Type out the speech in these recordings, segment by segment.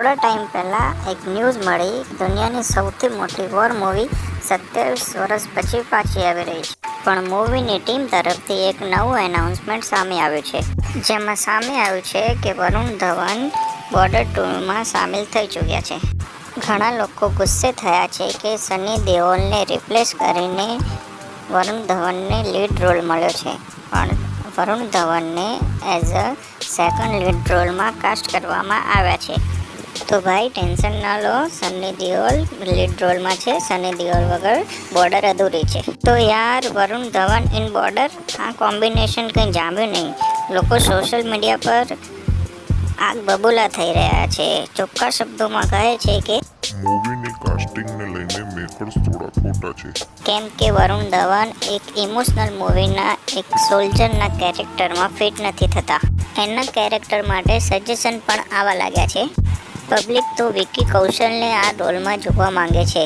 થોડા ટાઈમ પહેલાં એક ન્યૂઝ મળી, દુનિયાની સૌથી મોટી વોર મૂવી 27 વર્ષ પછી પાછી આવી રહી છે. પણ મૂવીની ટીમ તરફથી એક નવું એનાઉન્સમેન્ટ સામે આવ્યું છે, જેમાં સામે આવ્યું છે કે વરુણ ધવન બોર્ડર 2માં સામેલ થઈ ચૂક્યા છે. ઘણા લોકો ગુસ્સે થયા છે કે સની દેઓલને રિપ્લેસ કરીને વરુણ ધવનને લીડ રોલ મળ્યો છે, પણ વરુણ ધવનને એઝ અ સેકન્ડ લીડ રોલમાં કાસ્ટ કરવામાં આવ્યા છે. તો ભાઈ ટેન્શન ના લો, સની દેઓલ લીડ રોલમાં છે. સની દેઓલ વગર બોર્ડર અધૂરી છે. તો યાર, વરુણ ધવન ઇન બોર્ડર, આ કોમ્બિનેશન કંઈ જામ્યું નહીં. લોકો સોશિયલ મીડિયા પર આગ બબૂલા થઈ રહ્યા છે. ચોખ્ખા શબ્દોમાં કહે છે કે મૂવીની કાસ્ટિંગને લઈને મેકર્સ થોડા ખોટા છે. કેમ કે વરુણ ધવન એક ઇમોશનલ મૂવીના એક સોલ્જરના કેરેક્ટરમાં ફિટ નથી થતા. એના કેરેક્ટર માટે સજેશન પણ આવવા લાગ્યા છે. પબ્લિક તો વિકી કૌશલને આ રોલમાં જોવા માંગે છે.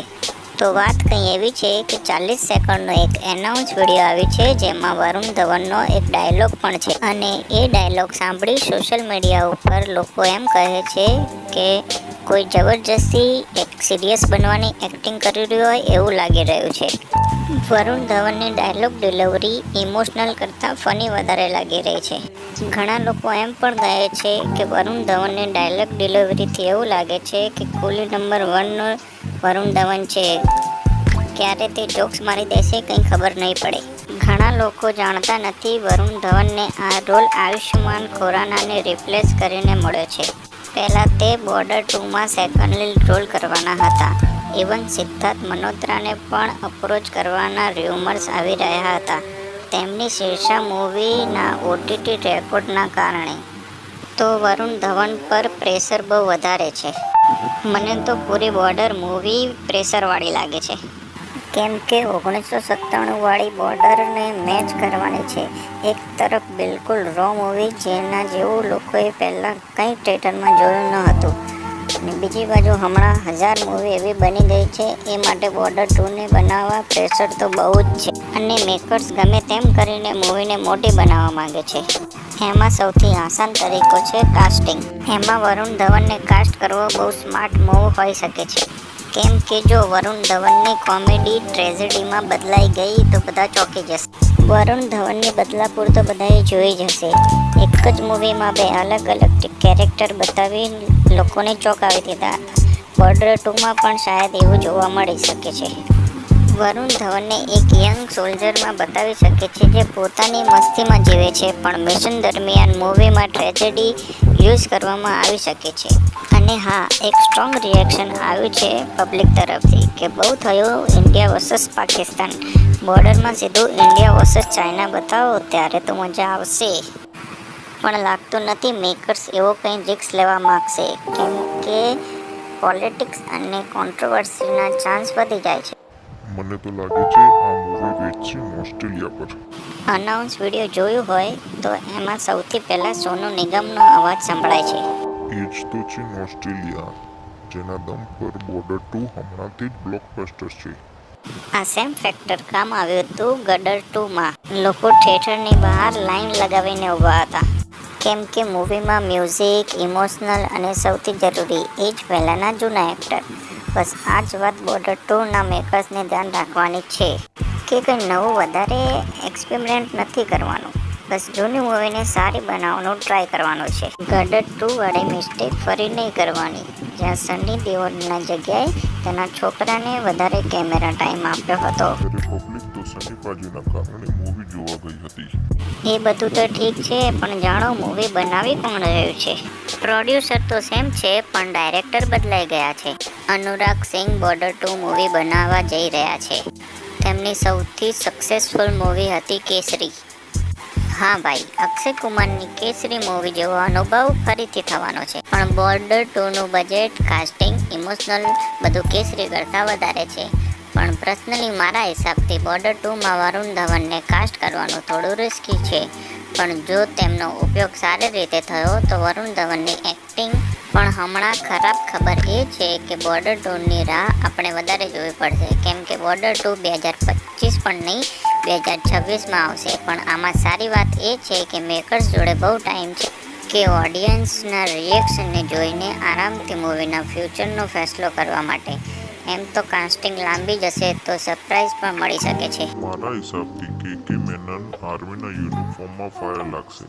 તો વાત કંઈ એવી છે કે 40 સેકન્ડનો એક એનાઉન્સ વિડીયો આવી છે, જેમાં વરુણ ધવનનો એક ડાયલોગ પણ છે. અને એ ડાયલોગ સાંભળી સોશિયલ મીડિયા ઉપર લોકો એમ કહે છે કે કોઈ જબરજસ્તી એક સિરિયસ બનવાની એક્ટિંગ કરી રહ્યું હોય એવું લાગી રહ્યું છે. વરુણ ધવનની ડાયલોગ ડિલિવરી ઇમોશનલ કરતાં ફની વધારે લાગી રહી છે. ઘણા લોકો એમ પણ કહે છે કે વરુણ ધવનની ડાયલોગ ડિલિવરીથી એવું લાગે છે કે કુલી નંબર 1નો વરુણ ધવન છે. ક્યારે તે જોક્સ મારી દેશે કંઈ ખબર નહીં પડે. ઘણા લોકો જાણતા નથી વરુણ ધવનને આ રોલ આયુષ્માન ખુરાનાને રિપ્લેસ કરીને મળ્યો છે. પહેલાં તે બોર્ડર 2માં સેકન્ડ લીડ રોલ કરવાના હતા. ઇવન સિદ્ધાર્થ મલ્હોત્રાને પણ અપ્રોચ કરવાના ર્યુમર્સ આવી રહ્યા હતા, તેમની શેરશાહ મૂવીના OTT રેકોર્ડના કારણે. તો વરુણ ધવન પર પ્રેશર બહુ વધારે છે. મને તો પૂરી બોર્ડર મૂવી પ્રેશરવાળી લાગે છે. કેમ કે 1997 વાળી બોર્ડરને મેચ કરવાની છે. એક તરફ બિલકુલ રો મૂવી, જેના જેવું લોકોએ પહેલાં કંઈ થિયેટરમાં જોયું ન હતું, અને બીજી બાજુ હમણાં 1000 મૂવી એવી બની ગઈ છે. એ માટે બોર્ડર 2ને બનાવવા પ્રેશર તો બહુ જ છે. અને મેકર્સ ગમે તેમ કરીને મૂવીને મોટી બનાવવા માંગે છે. એમાં સૌથી આસાન તરીકો છે કાસ્ટિંગ. એમાં વરુણ ધવનને કાસ્ટ કરવો બહુ સ્માર્ટ મૂવ હોઈ શકે છે. કેમ કે જો વરુણ ધવનની કોમેડી ટ્રેજેડીમાં બદલાઈ ગઈ તો બધા ચોંકી જશે. વરુણ ધવનની બદલાપુર તો બધાએ જોઈ જ હશે. એક જ મૂવીમાં 2 અલગ અલગ કેરેક્ટર બતાવી લોકોને ચોંકાવી દીધા. બોર્ડર 2માં પણ શાયદ એવું જોવા મળી શકે છે. વરુણ ધવનને એક યંગ સોલ્જરમાં બતાવી શકે છે, જે પોતાની મસ્તીમાં જીવે છે, પણ મિશન દરમિયાન મૂવીમાં ટ્રેજેડી યુઝ કરવામાં આવી શકે છે. અને હા, એક સ્ટ્રોંગ રિએક્શન આવ્યું છે પબ્લિક તરફથી કે બહુ થયું ઇન્ડિયા વર્સસ પાકિસ્તાન. બોર્ડરમાં સીધું ઇન્ડિયા વર્સસ ચાઇના બતાવો ત્યારે તો મજા આવશે. પણ લાગતું નથી મેકર્સ એવો કંઈ રિસ્ક લેવા માગશે, કેમ કે પોલિટિક્સ અને કોન્ટ્રોવર્સીના ચાન્સ વધી જાય છે. મને તો લાગે છે આ મૂવી વેચશે ઓસ્ટ્રેલિયા પર. અનાઉન્સ વિડીયો જોયું હોય તો એમાં સૌથી પહેલાં સોનુ નિગમનો અવાજ સંભળાય છે. એ જ તો છે ઓસ્ટ્રેલિયા, જેના દમ પર બોર્ડર 2 હમણાંથી જ બ્લોકબસ્ટર છે. આ સેમ ફેક્ટર કામ આવ્યું હતું ગદર 2માં. લોકો થિયેટરની બહાર લાઈન લગાવીને ઊભા હતા, કેમ કે મૂવીમાં મ્યુઝિક, ઇમોશનલ અને સૌથી જરૂરી એ જ પહેલાંના જૂના એક્ટર. બસ આ જ વાત બોર્ડર 2ના મેકર્સને ધ્યાન રાખવાની છે કે કંઈ નવું વધારે એક્સપેરિમેન્ટ નથી કરવાનું. બસ જૂની મૂવીને સારી બનાવવાનું ટ્રાય કરવાનું છે. ગદર 2 વાળી મિસ્ટેક ફરી નહીં કરવાની, જ્યાં સની દેઓલના જગ્યાએ તેના છોકરાને વધારે કેમેરા ટાઈમ આપ્યો હતો. ત્યારે પબ્લિક તો સનીબાજીના કારણે મૂવી જોવા ગઈ હતી. એ બધું તો ઠીક છે, પણ જાણો મૂવી બનાવી કોણ રહ્યું છે? પ્રોડ્યુસર તો સેમ છે, પણ ડાયરેક્ટર બદલાઈ ગયા છે. અનુરાગ સિંહ બોર્ડર 2 મૂવી બનાવવા જઈ રહ્યા છે. તેમની સૌથી સક્સેસફુલ મૂવી હતી કેસરી. હા ભાઈ, અક્ષય કુમારની કેસરી મૂવી જેવો અનુભવ ફરીથી થવાનો છે. પણ બોર્ડર 2નું બજેટ, કાસ્ટિંગ, ઇમોશનલ બધું કેસરી કરતાં વધારે છે. પણ પર્સનલી મારા હિસાબથી બોર્ડર 2માં વરુણ ધવનને કાસ્ટ કરવાનું થોડું રિસ્કી છે. પણ જો તેમનો ઉપયોગ સારી રીતે થયો તો વરુણ ધવનની એક્ટિંગ પણ હમણાં ખરાબ ખબર એ છે કે બોર્ડર 2ની રાહ આપણે વધારે જોવી પડશે, કેમ કે બોર્ડર 2 2025 પણ નહીં 2026માં આવશે. પણ આમાં સારી વાત એ છે કે મેકર્સ જોડે બહુ ટાઈમ છે કે ઓડિયન્સના રિએક્શનને જોઈને આરામથી મૂવીના ફ્યુચરનો ફેસલો કરવા માટે. એમ તો કાસ્ટિંગ લાંબી જશે તો સરપ્રાઈઝ પણ મળી શકે છે. મારા હિસાબથી કે મેનન આર્મીના યુનિફોર્મમાં ફાયર લાગશે.